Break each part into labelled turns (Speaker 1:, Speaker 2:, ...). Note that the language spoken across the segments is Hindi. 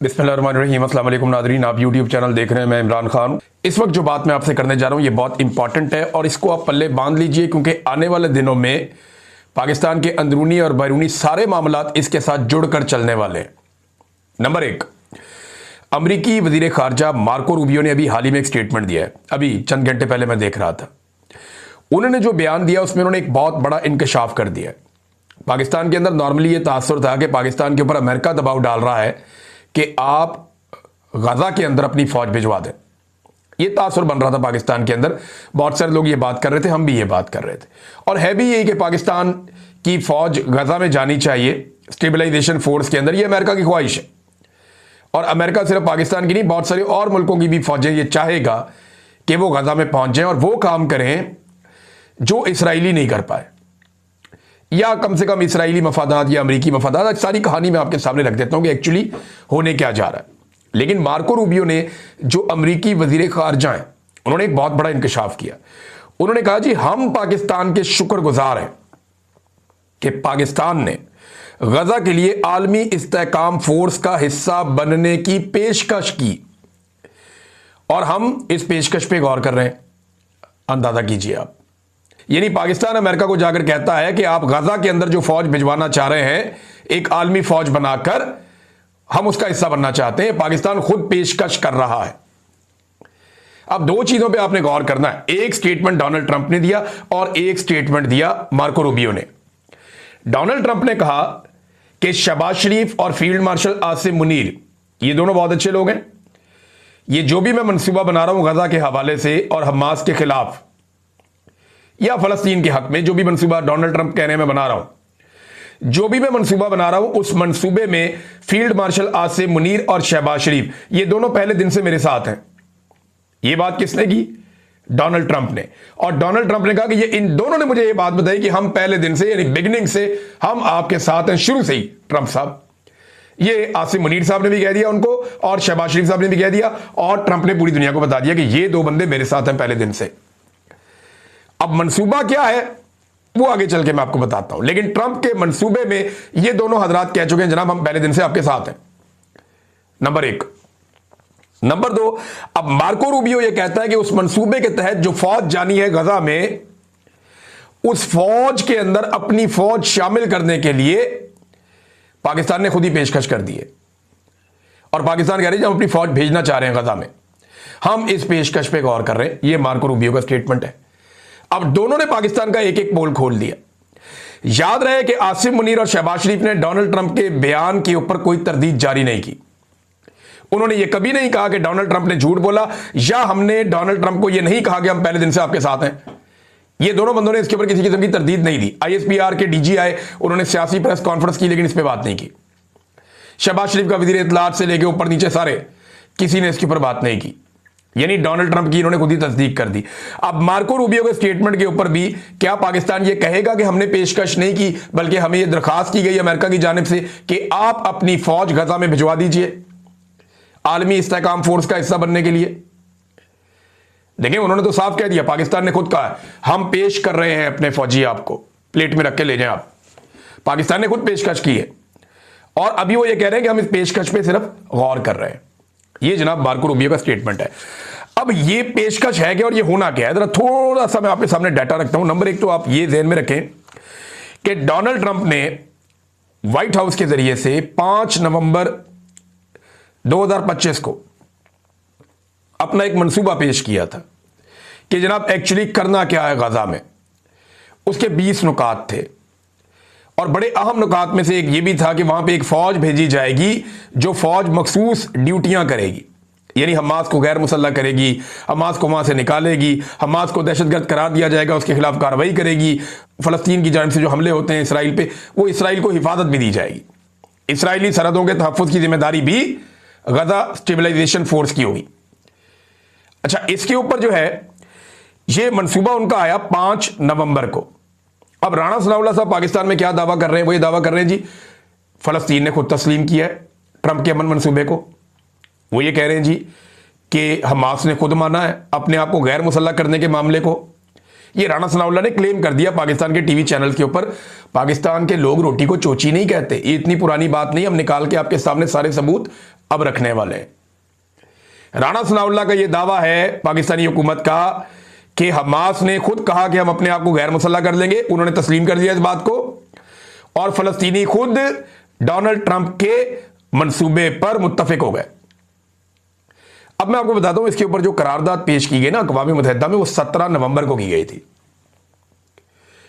Speaker 1: बिस्मिल्लाहिर्रहमानिर्रहीम। अस्सलाम वालेकुम नादरीन, आप यूट्यूब चैनल देख रहे हैं। मैं इमरान खान। इस वक्त जो बात मैं आपसे करने जा रहा हूं ये बहुत इंपॉर्टेंट है और इसको आप पल्ले बांध लीजिए, क्योंकि आने वाले दिनों में पाकिस्तान के अंदरूनी और बैरूनी सारे मामलात इसके साथ जुड़कर चलने वाले हैं। नंबर एक, अमरीकी वजीर खारजा मार्को रूबियो ने अभी हाल ही में एक स्टेटमेंट दिया है। अभी चंद घंटे पहले मैं देख रहा था, उन्होंने जो बयान दिया उसमें उन्होंने एक बहुत बड़ा इंकशाफ कर दिया है। पाकिस्तान के अंदर नॉर्मली ये तासुर था कि पाकिस्तान के ऊपर अमेरिका दबाव डाल रहा है कि आप गजा के अंदर अपनी फौज भिजवा दें। ये तासुर बन रहा था पाकिस्तान के अंदर, बहुत सारे लोग ये बात कर रहे थे, हम भी ये बात कर रहे थे। और है भी यही कि पाकिस्तान की फौज गजा में जानी चाहिए स्टेबलाइजेशन फोर्स के अंदर। ये अमेरिका की ख्वाहिश है और अमेरिका सिर्फ पाकिस्तान की नहीं, बहुत सारे और मुल्कों की भी फौजें ये चाहेगा कि वो गजा में पहुंच जाएं और वो काम करें जो इसराइली नहीं कर पाए, या कम से कम इसराइली मफादात या अमरीकी मफादात। सारी कहानी मैं आपके सामने रख देता हूं कि एक्चुअली होने क्या जा रहा है। लेकिन मार्को रूबियो ने, जो अमरीकी वजीर खारजा हैं, उन्होंने एक बहुत बड़ा इंकशाफ किया। उन्होंने कहा जी, हम पाकिस्तान के शुक्रगुजार हैं कि पाकिस्तान ने गजा के लिए आलमी इस्तेहकाम फोर्स का हिस्सा बनने की पेशकश की और हम इस पेशकश पे गौर कर रहे हैं। अंदाजा कीजिए आप, यानी पाकिस्तान अमेरिका को जाकर कहता है कि आप गजा के अंदर जो फौज भिजवाना चाह रहे हैं, एक आलमी फौज बनाकर, हम उसका हिस्सा बनना चाहते हैं। पाकिस्तान खुद पेशकश कर रहा है। अब दो चीजों पे आपने गौर करना है। एक स्टेटमेंट डोनाल्ड ट्रंप ने दिया और एक स्टेटमेंट दिया मार्को रूबियो ने। डोनाल्ड ट्रंप ने कहा कि शहबाज शरीफ और फील्ड मार्शल आसिम मुनीर, ये दोनों बहुत अच्छे लोग हैं। ये जो भी मैं मंसूबा बना रहा हूं गजा के हवाले से और हमास के खिलाफ या फलस्तीन के हक में, जो भी मंसूबा डोनाल्ड ट्रंप कह रहे हैं मैं बना रहा हूं, जो भी मैं मंसूबा बना रहा हूं, उस मंसूबे में फील्ड मार्शल आसिम मुनीर और शहबाज शरीफ, ये दोनों पहले दिन से मेरे साथ हैं। ये बात किसने की? डोनाल्ड ट्रंप ने। और डोनाल्ड ट्रंप ने कहा कि ये इन दोनों ने मुझे ये बात बताई कि हम पहले दिन से, यानी बिगिनिंग से, हम आपके साथ हैं, शुरू से ही। ट्रंप साहब, ये आसिम मुनीर साहब ने भी कह दिया उनको और शहबाज शरीफ साहब ने भी कह दिया, और ट्रंप ने पूरी दुनिया को बता दिया कि ये दो बंदे मेरे साथ हैं पहले दिन से। अब मंसूबा क्या है वो आगे चल के मैं आपको बताता हूं, लेकिन ट्रंप के मंसूबे में ये दोनों हजरात कह चुके हैं, जनाब हम पहले दिन से आपके साथ हैं। नंबर एक। नंबर दो, अब मार्को रूबियो ये कहता है कि उस मंसूबे के तहत जो फौज जानी है गजा में, उस फौज के अंदर अपनी फौज शामिल करने के लिए पाकिस्तान ने खुद ही पेशकश कर दी है। और पाकिस्तान कह रही है हम अपनी फौज भेजना चाह रहे हैं गजा में, हम इस पेशकश पे गौर कर रहे हैं। यह मार्को रूबियो का स्टेटमेंट है। अब दोनों ने पाकिस्तान का एक एक पोल खोल दिया। याद रहे कि आसिम मुनीर और शहबाज शरीफ ने डोनाल्ड ट्रंप के बयान के ऊपर कोई तरदीद जारी नहीं की। उन्होंने यह कभी नहीं कहा कि डोनाल्ड ट्रंप ने झूठ बोला, या हमने डोनाल्ड ट्रंप को यह नहीं कहा कि हम पहले दिन से आपके साथ हैं। ये दोनों बंदों ने इसके ऊपर किसी किस्म की तरदीद नहीं दी। ISPR के DG आए, उन्होंने सियासी प्रेस कॉन्फ्रेंस की, लेकिन इस पर बात नहीं की। शहबाज शरीफ का वजीर इत्तलात से लेकर ऊपर नीचे सारे, किसी ने इसके ऊपर बात नहीं की। यानी डोनाल्ड ट्रंप की इन्होंने खुद ही तस्दीक कर दी। अब मार्को रूबियो के स्टेटमेंट के ऊपर भी क्या पाकिस्तान ये कहेगा कि हमने पेशकश नहीं की, बल्कि हमें यह दरखास्त की गई अमेरिका की जानिब से कि आप अपनी फौज गजा में भिजवा दीजिए आलमी इस्तेहकाम फोर्स का हिस्सा बनने के लिए। देखिए, उन्होंने तो साफ कह दिया, पाकिस्तान ने खुद कहा हम पेश कर रहे हैं अपने फौजी, आपको प्लेट में रख के ले जाएं आप। पाकिस्तान ने खुद पेशकश की है और अभी वो ये कह रहे हैं कि हम इस पेशकश पे सिर्फ गौर कर रहे हैं। ये जनाब मार्को रूबियो का स्टेटमेंट है। अब ये पेशकश है क्या और ये होना क्या है, जरा थोड़ा सा मैं आपके सामने डाटा रखता हूं। नंबर एक तो आप ये ध्यान में रखें कि डोनाल्ड ट्रंप ने व्हाइट हाउस के जरिए से 5 नवंबर 2025 को अपना एक मंसूबा पेश किया था कि जनाब एक्चुअली करना क्या है गजा में। उसके 20 नुकात थे और बड़े अहम नुकात में से एक ये भी था कि वहां पे एक फौज भेजी जाएगी जो फौज मखसूस ड्यूटियां करेगी, यानी हमास को गैर मुसल्लह करेगी, हमास को वहां से निकालेगी, हमास को दहशतगर्द करार दिया जाएगा, उसके खिलाफ कार्रवाई करेगी। फलस्तीन की जानिब से जो हमले होते हैं इसराइल पे, वो इसराइल को हिफाजत भी दी जाएगी। इसराइली सरहदों के तहफ़्फ़ुज़ की जिम्मेदारी भी गजा स्टेबलाइजेशन फोर्स की होगी। अच्छा, इसके ऊपर जो है ये मंसूबा उनका आया 5 नवंबर को। अब राणा सनाउल्लाह साहब पाकिस्तान में क्या दावा कर रहे हैं? वो ये दावा कर रहे हैं जी फलस्तीन ने खुद तस्लीम किया है ट्रंप के अमन मंसूबे को। वो ये कह रहे हैं जी कि हमास ने खुद माना है अपने आप को गैर मुसल्लह करने के मामले को। ये राणा सनाउल्लाह ने क्लेम कर दिया पाकिस्तान के टीवी चैनल के ऊपर। पाकिस्तान के लोग रोटी को चोची नहीं कहते, ये इतनी पुरानी बात नहीं, हम निकाल के आपके सामने सारे सबूत अब रखने वाले हैं। राणा सनाउल्लाह का यह दावा है पाकिस्तानी हुकूमत का कि हमास ने खुद कहा कि हम अपने आप को गैर मुसल्लह कर लेंगे, उन्होंने तस्लीम कर दिया इस बात को, और फलस्तीनी खुद डोनाल्ड ट्रंप के मंसूबे पर मुत्तफिक हो गए। अब मैं आपको बताता हूं इसके ऊपर जो करारदाद पेश की गई ना अक़वाम मुत्तहिदा में, वो 17 नवंबर को की गई थी,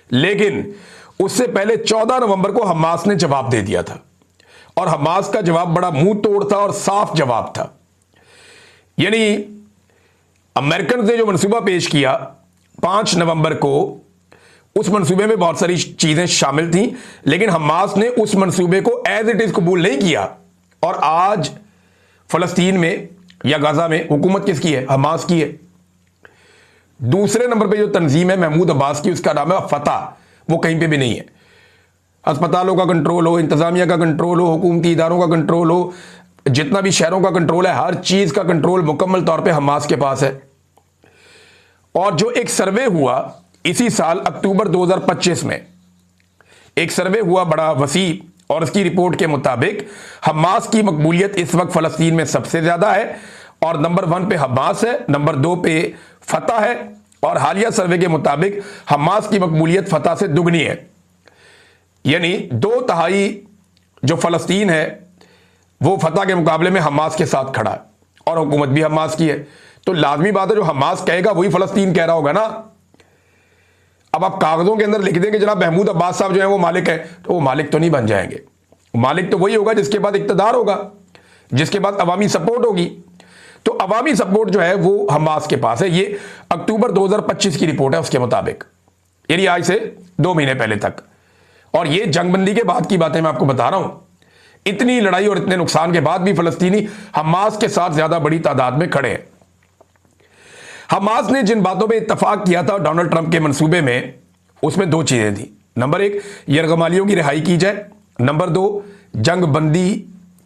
Speaker 1: लेकिन उससे पहले 14 नवंबर को हमास ने जवाब दे दिया था, और हमास का जवाब बड़ा मुंह तोड़ था और साफ जवाब था। यानी अमेरिकन ने जो मंसूबा पेश किया 5 नवंबर को, उस मंसूबे में बहुत सारी चीजें शामिल थी, लेकिन हमास ने उस मंसूबे को एज इट इज कबूल नहीं किया। और आज फलस्तीन में या गाजा में हुकूमत किसकी है? हमास की है। दूसरे नंबर पे जो तंजीम है महमूद अब्बास की, उसका नाम है फतह, वो कहीं पे भी नहीं है। अस्पतालों का कंट्रोल हो, इंतजामिया का कंट्रोल हो, हुकूमती इदारों का कंट्रोल हो, जितना भी शहरों का कंट्रोल है, हर चीज का कंट्रोल मुकम्मल तौर पे हमास के पास है। और जो एक सर्वे हुआ इसी साल अक्टूबर 2025 में, एक सर्वे हुआ बड़ा वसी, और उसकी रिपोर्ट के मुताबिक हमास की मकबूलियत इस वक्त फलस्तीन में सबसे ज्यादा है, और नंबर 1 पे हमास है, नंबर 2 पे फतह है, और हालिया सर्वे के मुताबिक हमास की मकबूलियत फतह से दुगनी है। यानी 2/3 जो फलस्तीन है वो फतह के मुकाबले में हमास के साथ खड़ा है, और हुकूमत भी हमास की है। तो लाजमी बात है जो हमास कहेगा वही फलस्तीन कह रहा होगा ना। अब आप कागजों के अंदर लिख दें कि जनाब महमूद अब्बास साहब जो है वो मालिक है, तो वो मालिक तो नहीं बन जाएंगे। मालिक तो वही होगा जिसके बाद इक्तदार होगा, जिसके बाद अवामी सपोर्ट होगी। तो अवामी सपोर्ट जो है वो हमास के पास है। ये अक्टूबर 2025 की रिपोर्ट है उसके मुताबिक, यानी आज से 2 महीने पहले तक। और ये जंगबंदी के बाद की बातें मैं आपको बता रहा हूं। इतनी लड़ाई और इतने नुकसान के बाद भी फलस्तीनी हमास के साथ ज्यादा बड़ी तादाद में खड़े हैं। हमास ने जिन बातों पे इत्तफाक किया था डोनाल्ड ट्रंप के मंसूबे में, उसमें 2 चीजें थी। नंबर 1 यरगमालियों की रिहाई की जाए, नंबर 2 जंगबंदी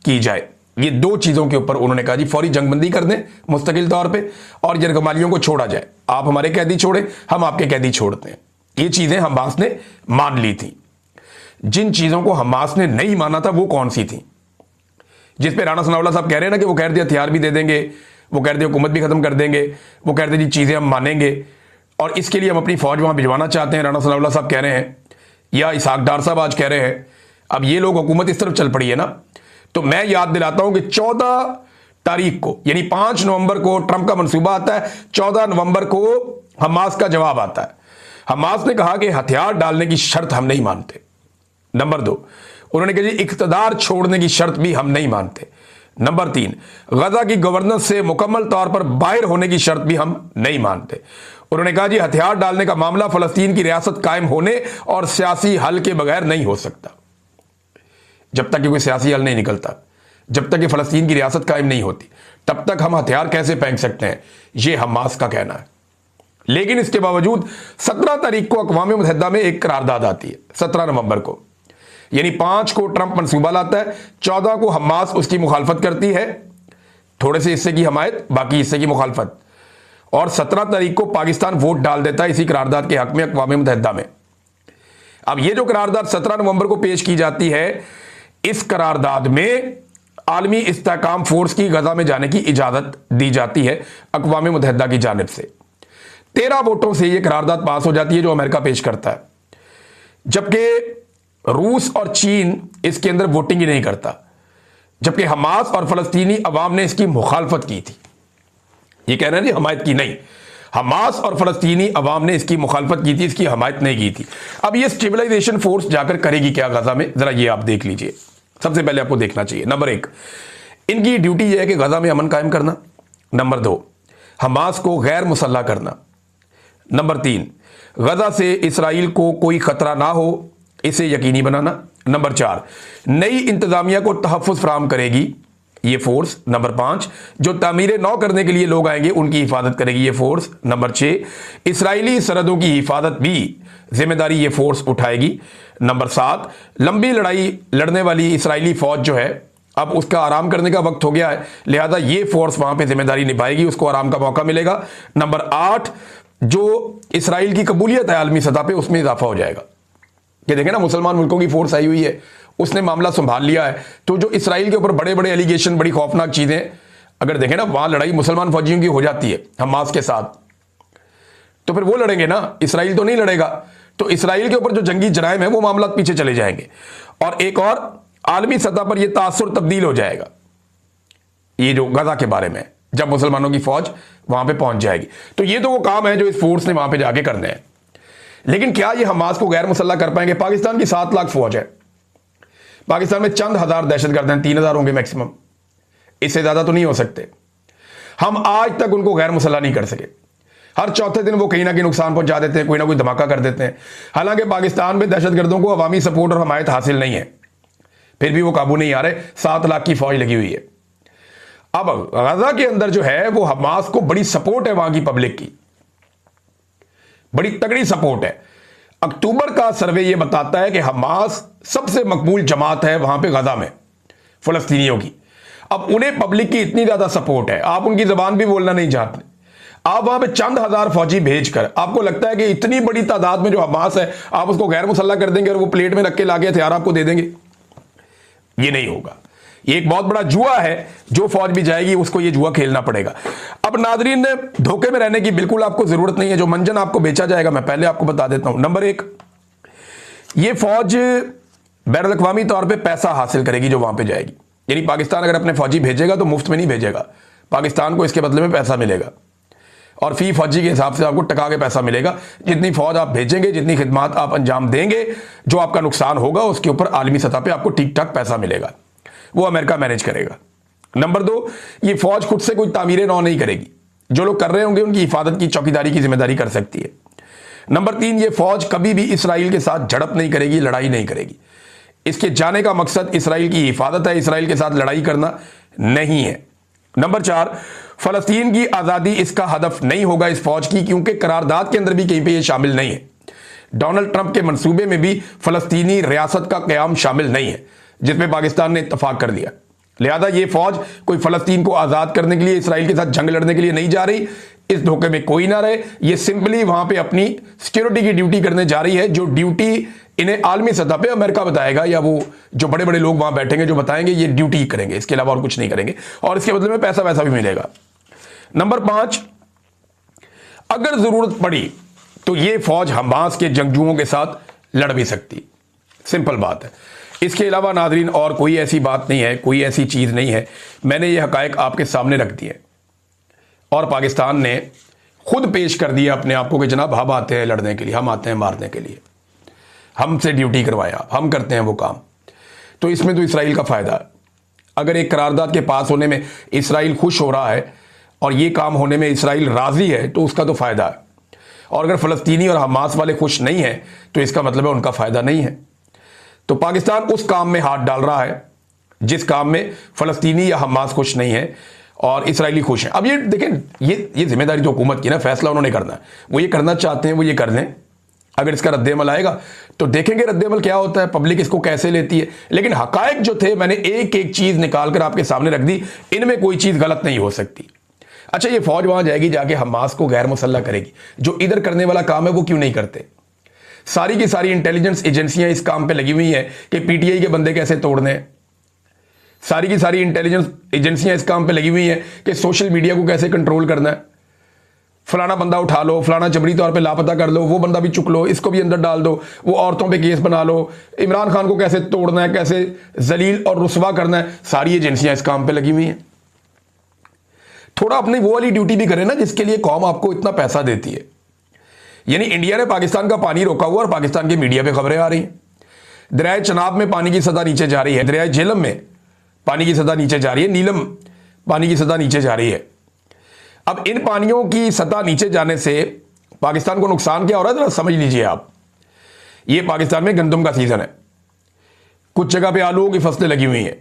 Speaker 1: की जाए। ये 2 चीजों के ऊपर उन्होंने कहा जी फौरी जंगबंदी कर दें मुस्तकिल तौर पे, और यरगमालियों को छोड़ा जाए। आप हमारे कैदी छोड़े, हम आपके कैदी छोड़ते हैं। ये चीजें हमास ने मान ली थी। जिन चीजों को हमास ने नहीं माना था वो कौन सी थी? जिस पे राणा सनाउल्लाह साहब कह रहे हैं ना कि वो कह रहे हथियार भी दे देंगे, वो कह रहे हुकूमत भी खत्म कर देंगे, वो कह रहे जी चीजें हम मानेंगे और इसके लिए हम अपनी फौज वहां भिजवाना चाहते हैं, राणा सनाउल्लाह साहब कह रहे हैं, या इसहाक डार साहब आज कह रहे हैं। अब ये लोग हुकूमत इस तरफ चल पड़ी है ना। तो मैं याद दिलाता हूं कि 14 तारीख को यानी 5 नवंबर को ट्रंप का मंसूबा आता है, 14 नवंबर को हमास का जवाब आता है। हमास ने कहा कि हथियार डालने की शर्त हम नहीं मानते। नंबर 2 उन्होंने कहा जी इख्तदार छोड़ने की शर्त भी हम नहीं मानते। नंबर 3 गजा की गवर्नेंस से मुकम्मल तौर पर बाहर होने की शर्त भी हम नहीं मानते। उन्होंने कहा जी हथियार डालने का मामला फलस्तीन की रियासत कायम होने और सियासी हल के बगैर नहीं हो सकता। जब तक कि कोई सियासी हल नहीं निकलता, जब तक कि फलस्तीन की रियासत कायम नहीं होती, तब तक हम हथियार कैसे फेंक सकते हैं, यह हमास का कहना है। लेकिन इसके बावजूद 17 तारीख को अक़वाम मुत्तहिदा में एक करारदाद आती है, 17 नवंबर को, यानी 5 को ट्रंप मंसूबा लाता है, 14 को हमास उसकी मुखालफत करती है, थोड़े से हिस्से की हमायत, बाकी हिस्से की मुखालफत, और 17 तारीख को पाकिस्तान वोट डाल देता है इसी करारदाद के हक में अक़वाम मुत्तहिदा में। अब ये जो करारदाद 17 नवंबर को पेश की जाती है, इस करारदाद में आलमी इस्तेहकाम फोर्स की गजा में जाने की इजाजत दी जाती है अक़वाम मुत्तहिदा की जानिब से। 13 वोटों से यह करारदाद पास हो जाती है जो अमेरिका पेश करता है, जबकि रूस और चीन इसके अंदर वोटिंग ही नहीं करता, जबकि हमास और फलस्तीनी अवाम ने इसकी मुखालफत की थी। ये कह रहे हैं जी हमायत की नहीं, हमास और फलस्तीनी अवाम ने इसकी मुखालफत की थी, इसकी हमायत नहीं की थी। अब ये स्टेबलाइजेशन फोर्स जाकर करेगी क्या गजा में, जरा ये आप देख लीजिए। सबसे पहले आपको देखना चाहिए, नंबर 1 इनकी ड्यूटी यह है कि गजा में अमन कायम करना। नंबर 2 हमास को गैर मुसल्लह करना। नंबर 3 गजा से इसराइल को कोई खतरा ना हो इसे यकीनी बनाना। नंबर 4 नई इंतजामिया को तहफ़्फ़ुज़ फराहम करेगी ये फोर्स। नंबर 5 जो तामीर नौ करने के लिए लोग आएंगे उनकी हिफाजत करेगी ये फोर्स। नंबर 6 इसराइली सरहदों की हिफाजत भी जिम्मेदारी ये फोर्स उठाएगी। नंबर 7 लंबी लड़ाई लड़ने वाली इसराइली फौज जो है अब उसका आराम करने का वक्त हो गया है, लिहाजा ये फोर्स वहां पे जिम्मेदारी निभाएगी, उसको आराम का मौका मिलेगा। नंबर 8 जो इसराइल की कबूलियत है आलमी सतह पे उसमें इजाफा हो जाएगा। ये देखें ना मुसलमान मुल्कों की फोर्स आई हुई है, उसने मामला संभाल लिया है। तो जो इसराइल के ऊपर बड़े बड़े एलिगेशन, बड़ी खौफनाक चीजें, अगर देखें ना, वहां लड़ाई मुसलमान फौजियों की हो जाती है हमास के साथ, तो फिर वो लड़ेंगे ना, इसराइल तो नहीं लड़ेगा। तो इसराइल के ऊपर जो जंगी जराइम है वो मामला पीछे चले जाएंगे और एक और आलमी सतह पर यह तासुर तब्दील हो जाएगा, ये जो गजा के बारे में, जब मुसलमानों की फौज वहां पे पहुंच जाएगी। तो ये तो वो काम है जो इस फोर्स ने वहां पे जाके करने हैं। लेकिन क्या ये हमास को गैर मुसल्लह कर पाएंगे? पाकिस्तान की 7 लाख फौज है, पाकिस्तान में चंद हजार दहशतगर्द हैं, 3,000 होंगे मैक्सिमम, इससे ज्यादा तो नहीं हो सकते। हम आज तक उनको गैर मुसल्लह नहीं कर सके। हर चौथे दिन वो कहीं ना कहीं नुकसान पहुंचा देते हैं, कोई ना कोई धमाका कर देते हैं। हालांकि पाकिस्तान में दहशतगर्दों को अवामी सपोर्ट और हमायत हासिल नहीं है, फिर भी वो काबू नहीं आ रहे। 7 लाख की फौज लगी हुई है। अब गजा के अंदर जो है वो हमास को बड़ी सपोर्ट है, वहां की पब्लिक की बड़ी तगड़ी सपोर्ट है। अक्टूबर का सर्वे यह बताता है कि हमास सबसे मकबूल जमात है वहां पे गजा में फलस्तीनियों की। अब उन्हें पब्लिक की इतनी ज्यादा सपोर्ट है, आप उनकी जबान भी बोलना नहीं चाहते, आप वहां पे चंद हजार फौजी भेजकर आपको लगता है कि इतनी बड़ी तादाद में जो हमास है आप उसको गैर मुसल्लह कर देंगे और वो प्लेट में रख के लाके हथियार आपको दे देंगे? ये नहीं होगा। ये एक बहुत बड़ा जुआ है, जो फौज भी जाएगी उसको ये जुआ खेलना पड़ेगा। अब नाजरीन, धोखे में रहने की बिल्कुल आपको जरूरत नहीं है। जो मंजन आपको बेचा जाएगा मैं पहले आपको बता देता हूं। नंबर 1, ये फौज बैनुल अक़वामी तौर पे पैसा हासिल करेगी जो वहां पे जाएगी। यानी पाकिस्तान अगर अपने फौजी भेजेगा तो मुफ्त में नहीं भेजेगा, पाकिस्तान को इसके बदले में पैसा मिलेगा और फी फौजी के हिसाब से आपको टका के पैसा मिलेगा। जितनी फौज आप भेजेंगे, जितनी खिदमत आप अंजाम देंगे, जो आपका नुकसान होगा उसके ऊपर आलमी सतह पे आपको ठीक ठाक पैसा मिलेगा, वो अमेरिका मैनेज करेगा। नंबर 2, ये फौज खुद से कोई तामीर नौ नहीं करेगी, जो लोग कर रहे होंगे उनकी हिफाजत की, चौकीदारी की जिम्मेदारी कर सकती है। नंबर 3, ये फौज कभी भी इसराइल के साथ झड़प नहीं करेगी, लड़ाई नहीं करेगी। इसके जाने का मकसद इसराइल की हिफाजत है, इसराइल के साथ लड़ाई करना नहीं है। नंबर 4, फलस्तीन की आजादी इसका हदफ नहीं होगा इस फौज की, क्योंकि करारदाद के अंदर भी कहीं पे ये शामिल नहीं है। डोनाल्ड ट्रंप के मंसूबे में भी फलस्तीनी रियासत का क्याम शामिल नहीं है, जिसमें पाकिस्तान ने इत्तफाक कर दिया। लिहाजा ये फौज कोई फलस्तीन को आजाद करने के लिए, इसराइल के साथ जंग लड़ने के लिए नहीं जा रही। इस धोखे में कोई ना रहे। ये सिंपली वहां पे अपनी सिक्योरिटी की ड्यूटी करने जा रही है, जो ड्यूटी इन्हें आलमी सतह पे अमेरिका बताएगा, या वो जो बड़े बड़े लोग वहां बैठेंगे जो बताएंगे ये ड्यूटी करेंगे, इसके अलावा और कुछ नहीं करेंगे, और इसके बदले में पैसा वैसा भी मिलेगा। नंबर 5, अगर जरूरत पड़ी तो ये फौज हमास के जंगजुओं के साथ लड़ भी सकती, सिंपल बात है। इसके अलावा नाजरीन और कोई ऐसी बात नहीं है, कोई ऐसी चीज नहीं है। मैंने ये हकायक आपके सामने रख दिए और पाकिस्तान ने खुद पेश कर दिया अपने आप को कि जनाब हम आते हैं लड़ने के लिए, हम आते हैं मारने के लिए, हमसे ड्यूटी करवाया, हम करते हैं वो काम। तो इसमें तो इसराइल का फायदा है। अगर एक करारदाद के पास होने में इसराइल खुश हो रहा है और ये काम होने में इसराइल राजी है तो उसका तो फायदा है, और अगर फलस्तीनी और हमास वाले खुश नहीं है तो इसका मतलब है उनका फायदा नहीं है। तो पाकिस्तान उस काम में हाथ डाल रहा है जिस काम में फलस्तीनी या हमास खुश नहीं है और इसराइली खुश हैं। अब ये देखें, ये जिम्मेदारी तो हुकूमत की ना, फैसला उन्होंने करना है, वो ये करना चाहते हैं वो ये कर लें। अगर इसका रद्देमल आएगा तो देखेंगे रद्देमल क्या होता है, पब्लिक इसको कैसे लेती है। लेकिन हकायक जो थे मैंने एक एक चीज निकाल कर आपके सामने रख दी, इनमें कोई चीज गलत नहीं हो सकती। अच्छा, ये फौज वहां जाएगी, जाके हमास को गैर मुसल्लह करेगी, जो इधर करने वाला काम है वो क्यों नहीं करते? सारी की सारी इंटेलिजेंस एजेंसियां इस काम पे लगी हुई हैं कि पीटीआई के बंदे कैसे तोड़ने हैं। सारी की सारी इंटेलिजेंस एजेंसियां इस काम पे लगी हुई हैं कि सोशल मीडिया को कैसे कंट्रोल करना है। फलाना बंदा उठा लो, फलाना जबरी तौर पे लापता कर लो, वो बंदा भी चुक लो, इसको भी अंदर डाल दो, वो औरतों पे केस बना लो, इमरान खान को कैसे तोड़ना है, कैसे जलील और रुसवा करना है। सारी एजेंसियां इस काम पे लगी हुई हैं। थोड़ा अपनी वो वाली ड्यूटी भी करें ना जिसके लिए कौम आपको इतना पैसा देती है। यानी इंडिया ने पाकिस्तान का पानी रोका हुआ और पाकिस्तान की मीडिया पे खबरें आ रही हैं। दरियाए चनाब में पानी की सतह नीचे जा रही है, दरियाए झेलम में पानी की सतह नीचे जा रही है, नीलम पानी की सतह नीचे जा रही है। अब इन पानियों की सतह नीचे जाने से पाकिस्तान को नुकसान क्या हो रहा है जरा समझ लीजिए आप। ये पाकिस्तान में गंदम का सीजन है, कुछ जगह पे आलूओं की फसलें लगी हुई हैं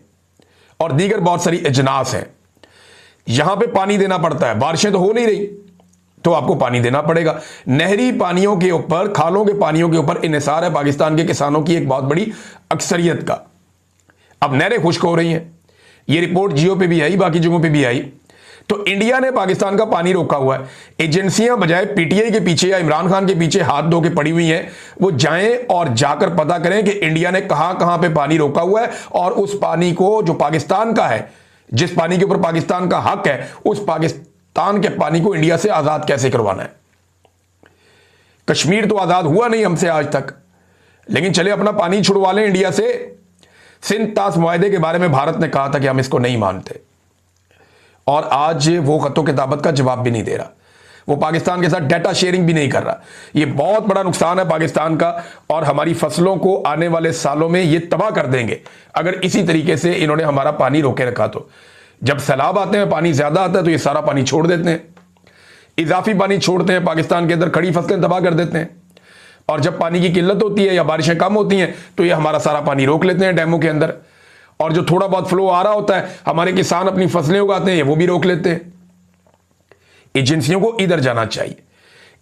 Speaker 1: और दीगर बहुत सारी अजनास हैं। यहां पे पानी देना पड़ता है, बारिशें तो हो नहीं रही तो आपको पानी देना पड़ेगा। नहरी पानियों के ऊपर, खालों के पानियों के ऊपर इन्हिसार है पाकिस्तान के किसानों की एक बहुत बड़ी अक्सरियत का। अब नहरें खुश्क हो रही हैं, ये रिपोर्ट जियो पे भी आई, बाकी जगहों पे भी आई। तो इंडिया ने पाकिस्तान का पानी रोका हुआ है। एजेंसियां बजाय पीटीआई के पीछे या इमरान खान के पीछे हाथ धो के पड़ी हुई हैं, वो जाएं और जाकर पता करें कि इंडिया ने कहां कहां पे पानी रोका हुआ है और उस पानी को जो पाकिस्तान का है, जिस पानी के ऊपर पाकिस्तान का हक है, उस पाकिस्तान के पानी को इंडिया से आजाद कैसे करवाना है। कश्मीर तो आजाद हुआ नहीं हमसे आज तक, लेकिन चले अपना पानी छुड़वा लें इंडिया से। सिंध तास मुआहदे के बारे में भारत ने कहा था कि हम इसको नहीं मानते, और आज वो खतों किताबत का जवाब भी नहीं दे रहा, वो पाकिस्तान के साथ डाटा शेयरिंग भी नहीं कर रहा। ये बहुत बड़ा नुकसान है पाकिस्तान का, और हमारी फसलों को आने वाले सालों में ये तबाह कर देंगे अगर इसी तरीके से इन्होंने हमारा पानी रोके रखा। तो जब सैलाब आते हैं, पानी ज्यादा आता है, तो ये सारा पानी छोड़ देते हैं, इजाफी पानी छोड़ते हैं पाकिस्तान के अंदर, खड़ी फसलें तबाह कर देते हैं। और जब पानी की किल्लत होती है या बारिशें कम होती हैं, तो ये हमारा सारा पानी रोक लेते हैं डैमों के अंदर, और जो थोड़ा बहुत फ्लो आ रहा होता है, हमारे किसान अपनी फसलें उगाते हैं, वो भी रोक लेते हैं। एजेंसियों को इधर जाना चाहिए,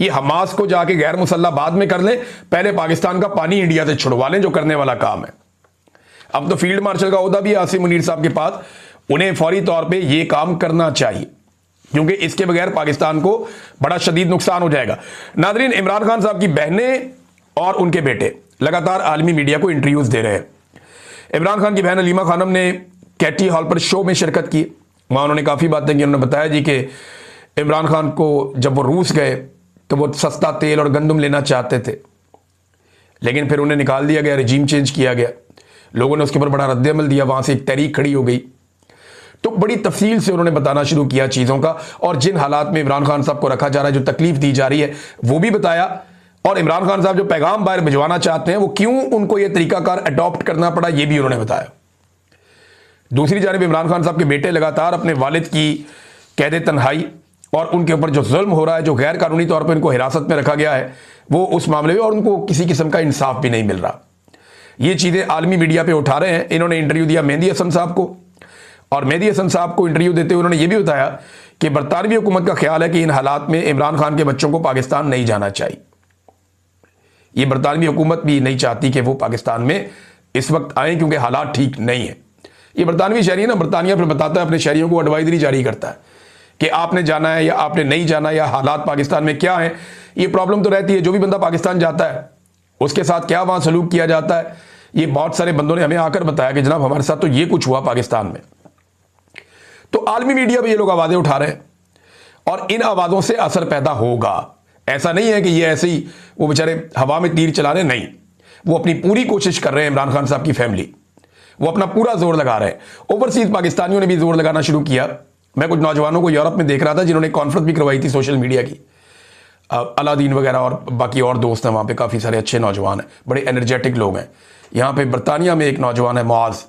Speaker 1: ये हमास को जाके गैर मुसल्ला बाद में कर लें, पहले पाकिस्तान का पानी इंडिया से छुड़वा लें, जो करने वाला काम है। अब तो फील्ड मार्शल का ओहदा भी है आसिम मुनीर साहब के पास, उन्हें फौरी तौर पे ये काम करना चाहिए, क्योंकि इसके बगैर पाकिस्तान को बड़ा शदीद नुकसान हो जाएगा। नादरीन, इमरान खान साहब की बहनें और उनके बेटे लगातार आलमी मीडिया को इंटरव्यूज दे रहे हैं। इमरान खान की बहन अलीमा खानम ने कैटी हॉल पर शो में शिरकत की, वहां उन्होंने काफी बातें की। उन्होंने बताया जी कि इमरान खान को जब वो रूस गए तो वो सस्ता तेल और गंदम लेना चाहते थे, लेकिन फिर उन्हें निकाल दिया गया, रजीम चेंज किया गया, लोगों ने उसके ऊपर बड़ा रद्द-ए-अमल दिया, वहां से एक तहरीक खड़ी हो गई। तो बड़ी तफसील से उन्होंने बताना शुरू किया चीज़ों का, और जिन हालात में इमरान खान साहब को रखा जा रहा है, जो तकलीफ दी जा रही है, वो भी बताया। और इमरान खान साहब जो पैगाम बाहर भिजवाना चाहते हैं, वो क्यों उनको ये तरीकाकार अडॉप्ट करना पड़ा, ये भी उन्होंने बताया। दूसरी जानिब इमरान खान साहब के बेटे लगातार अपने वालिद की कैद तन्हाई और उनके ऊपर जो जुल्म हो रहा है, जो गैर कानूनी तौर पर इनको हिरासत में रखा गया है, वो उस मामले में, और उनको किसी किस्म का इंसाफ भी नहीं मिल रहा, ये चीज़ें आलमी मीडिया पे उठा रहे हैं। इन्होंने इंटरव्यू दिया मेहदी हसन साहब को, और मेहदी हसन साहब को इंटरव्यू देते हुए उन्होंने ये भी बताया कि बरतानवी हुकूमत का ख्याल है कि इन हालात में इमरान खान के बच्चों को पाकिस्तान नहीं जाना चाहिए। ये बरतानवी हुकूमत भी नहीं चाहती कि वो पाकिस्तान में इस वक्त आए, क्योंकि हालात ठीक नहीं है। ये बरतानवी शहरी है ना, बरतानिया फिर बताता है अपने शहरियों को, एडवाइजरी जारी करता है कि आपने जाना है या आपने नहीं जाना, या हालात पाकिस्तान में क्या है। ये प्रॉब्लम तो रहती है, जो भी बंदा पाकिस्तान जाता है उसके साथ क्या वहां सलूक किया जाता है। ये बहुत सारे बंदों ने हमें आकर बताया कि जनाब हमारे साथ तो ये कुछ हुआ पाकिस्तान में। तो आलमी मीडिया पे ये लोग आवाजें उठा रहे हैं, और इन आवाजों से असर पैदा होगा। ऐसा नहीं है कि ये ऐसे ही वो बेचारे हवा में तीर चला रहे, नहीं, वो अपनी पूरी कोशिश कर रहे हैं। इमरान खान साहब की फैमिली, वो अपना पूरा जोर लगा रहे हैं। ओवरसीज पाकिस्तानियों ने भी जोर लगाना शुरू किया। मैं कुछ नौजवानों को यूरोप में देख रहा था, जिन्होंने कॉन्फ्रेंस भी करवाई थी सोशल मीडिया की, अलादीन वगैरह और बाकी और दोस्त हैं वहाँ पे, काफ़ी सारे अच्छे नौजवान हैं, बड़े एनर्जेटिक लोग हैं। यहाँ पे बरतानिया में एक नौजवान है मुआज,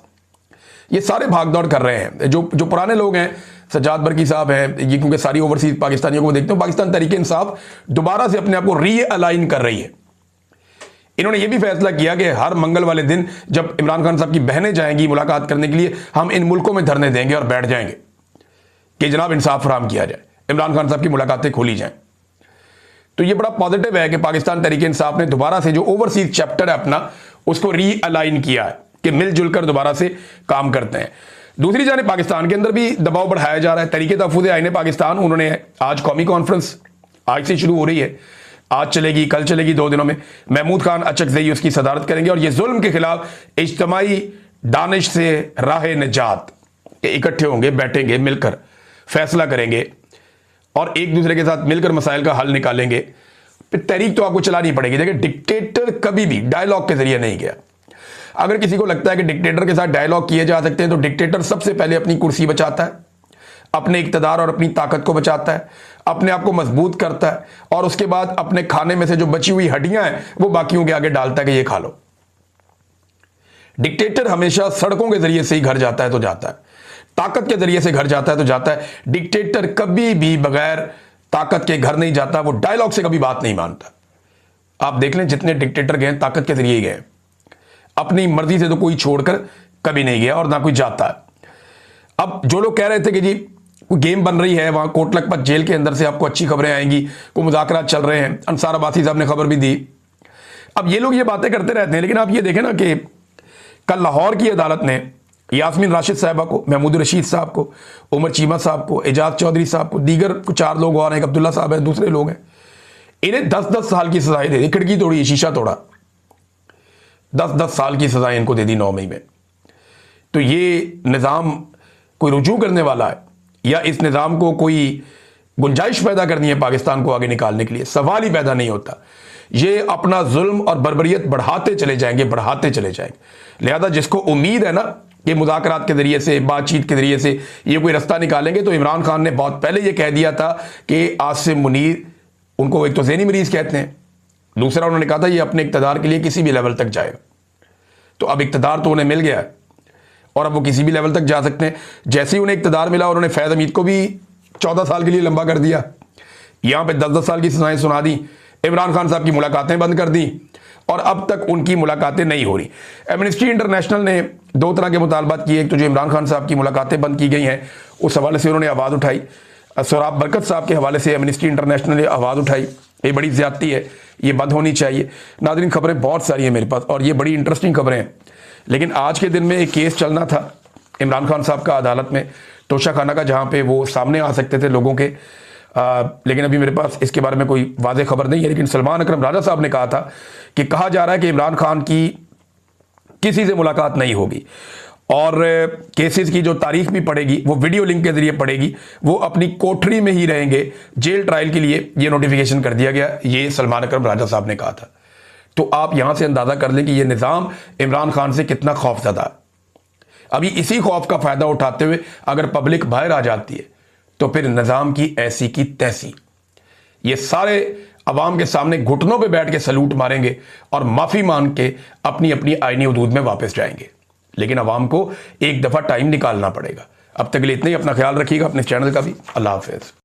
Speaker 1: ये सारे भाग दौड़ कर रहे हैं। जो पुराने लोग हैं, सज्जाद बरकी साहब हैं, ये क्योंकि सारी ओवरसीज पाकिस्तानियों को देखते हो, पाकिस्तान तहरीक-ए-इंसाफ दोबारा से अपने आप को रीअलाइन कर रही है। इन्होंने ये भी फैसला किया कि हर मंगल वाले दिन जब इमरान खान साहब की बहनें जाएंगी मुलाकात करने के लिए, हम इन मुल्कों में धरने देंगे और बैठ जाएंगे कि जनाब इंसाफ फराहम किया जाए, इमरान खान साहब की मुलाकातें खोली जाएं। तो ये बड़ा पॉजिटिव है कि पाकिस्तान तहरीक-ए-इंसाफ ने दोबारा से जो ओवरसीज चैप्टर है अपना, उसको रीअलाइन किया है कि मिलजुल कर दोबारा से काम करते हैं। दूसरी जानिब पाकिस्तान के अंदर भी दबाव बढ़ाया जा रहा है। तहरीक तहफ़्फ़ुज़ आईन पाकिस्तान, उन्होंने आज कौमी कॉन्फ्रेंस आज से शुरू हो रही है, आज चलेगी, कल चलेगी, 2 दिनों में। महमूद खान अचकज़ई उसकी सदारत करेंगे, और ये जुल्म के खिलाफ इज्तिमाई दानिश से राह निजात के इकट्ठे होंगे, बैठेंगे, मिलकर फैसला करेंगे और एक दूसरे के साथ मिलकर मसाइल का हल निकालेंगे। फिर तहरीक तो आपको चलानी पड़ेगी। देखिए, डिक्टेटर कभी भी डायलॉग के जरिए नहीं गया। अगर किसी को लगता है कि डिक्टेटर के साथ डायलॉग किए जा सकते हैं, तो डिक्टेटर सबसे पहले अपनी कुर्सी बचाता है, अपने इक़्तिदार और अपनी ताकत को बचाता है, अपने आप को मजबूत करता है, और उसके बाद अपने खाने में से जो बची हुई हड्डियां हैं वो बाकियों के आगे डालता है कि ये खा लो। डिक्टेटर हमेशा सड़कों के जरिए से ही घर जाता है तो जाता है, ताकत के जरिए से घर जाता है तो जाता है। डिक्टेटर कभी भी बगैर ताकत के घर नहीं जाता, वो डायलॉग से कभी बात नहीं मानता। आप देख लें, जितने डिक्टेटर गए ताकत के जरिए ही गए, अपनी मर्जी से तो कोई छोड़कर कभी नहीं गया और ना कोई जाता है। अब जो लोग कह रहे थे कि जी कोई गेम बन रही है वहां कोट लखपत जेल के अंदर से आपको अच्छी खबरें आएंगी, कोई मुज़ाकरात चल रहे हैं, अंसार अब्बासी साहब ने खबर भी दी। अब ये लोग ये बातें करते रहते हैं, लेकिन आप ये देखें ना कि कल लाहौर की अदालत ने यास्मीन राशिद साहबा को, महमूद रशीद साहब को, उमर चीमा साहब को, एजाज चौधरी साहब को, दीगर कुछ 4 लोग और हैं, अब्दुल्ला साहब हैं, दूसरे लोग हैं, इन्हें 10-10 साल की सजाएं दे दी। खिड़की तोड़ी, शीशा तोड़ा, 10-10 साल की सजाएं इनको दे दी 9 मई में। तो ये निज़ाम कोई रुजू करने वाला है या इस निज़ाम को कोई गुंजाइश पैदा करनी है पाकिस्तान को आगे निकालने के लिए? सवाल ही पैदा नहीं होता। ये अपना जुल्म और बर्बरियत बढ़ाते चले जाएंगे, बढ़ाते चले जाएंगे। लिहाजा जिसको उम्मीद है ना कि मुज़ाकरात के ज़रिए से, बातचीत के ज़रिए से ये कोई रास्ता निकालेंगे, तो इमरान खान ने बहुत पहले ये कह दिया था कि आसिम मुनीर, उनको एक तो ज़हनी मरीज़ कहते हैं, दूसरा उन्होंने कहा था ये अपने इक़्तिदार के लिए किसी भी लेवल तक जाएगा। तो अब इक़्तिदार तो उन्हें मिल गया है और अब वो किसी भी लेवल तक जा सकते हैं। जैसे ही उन्हें इक़्तिदार मिला, उन्होंने फैज़ हमीद को भी 14 साल के लिए लंबा कर दिया, यहाँ पे 10-10 साल की सजाएं सुना दी, इमरान खान साहब की मुलाकातें बंद कर दी और अब तक उनकी मुलाकातें नहीं हो रही। एमनेस्टी इंटरनेशनल ने 2 तरह के मुतालबात किए। एक तो जो इमरान खान साहब की मुलाकातें बंद की गई हैं, उस हवाले से उन्होंने आवाज़ उठाई। सोराब बरकत साहब के हवाले से एमनेस्टी इंटरनेशनल ने आवाज़ उठाई, ये बड़ी ज़्यादती है, ये बंद होनी चाहिए। नाज़रीन, खबरें बहुत सारी हैं मेरे पास और ये बड़ी इंटरेस्टिंग खबरें हैं, लेकिन आज के दिन में एक केस चलना था इमरान खान साहब का अदालत में, तोशाखाना का, जहाँ पे वो सामने आ सकते थे लोगों के। लेकिन अभी मेरे पास इसके बारे में कोई वाज़े खबर नहीं है। लेकिन सलमान अकरम राजा साहब ने कहा था कि कहा जा रहा है कि इमरान खान की किसी से मुलाकात नहीं होगी और केसेस की जो तारीख भी पड़ेगी वो वीडियो लिंक के जरिए पड़ेगी, वो अपनी कोठरी में ही रहेंगे जेल ट्रायल के लिए। ये नोटिफिकेशन कर दिया गया, ये सलमान अकरम राजा साहब ने कहा था। तो आप यहां से अंदाजा कर लें कि ये निज़ाम इमरान खान से कितना खौफज़दा है। अभी इसी खौफ का फायदा उठाते हुए अगर पब्लिक बाहर आ जाती है तो फिर निज़ाम की ऐसी की तैसी, ये सारे अवाम के सामने घुटनों पे बैठ के सलूट मारेंगे और माफ़ी मांग के अपनी अपनी आईनी हुदूद में वापस जाएंगे। लेकिन अवाम को एक दफ़ा टाइम निकालना पड़ेगा। अब तक के लिए इतना ही। अपना ख्याल रखिएगा, अपने चैनल का भी। अल्लाह हाफिज़।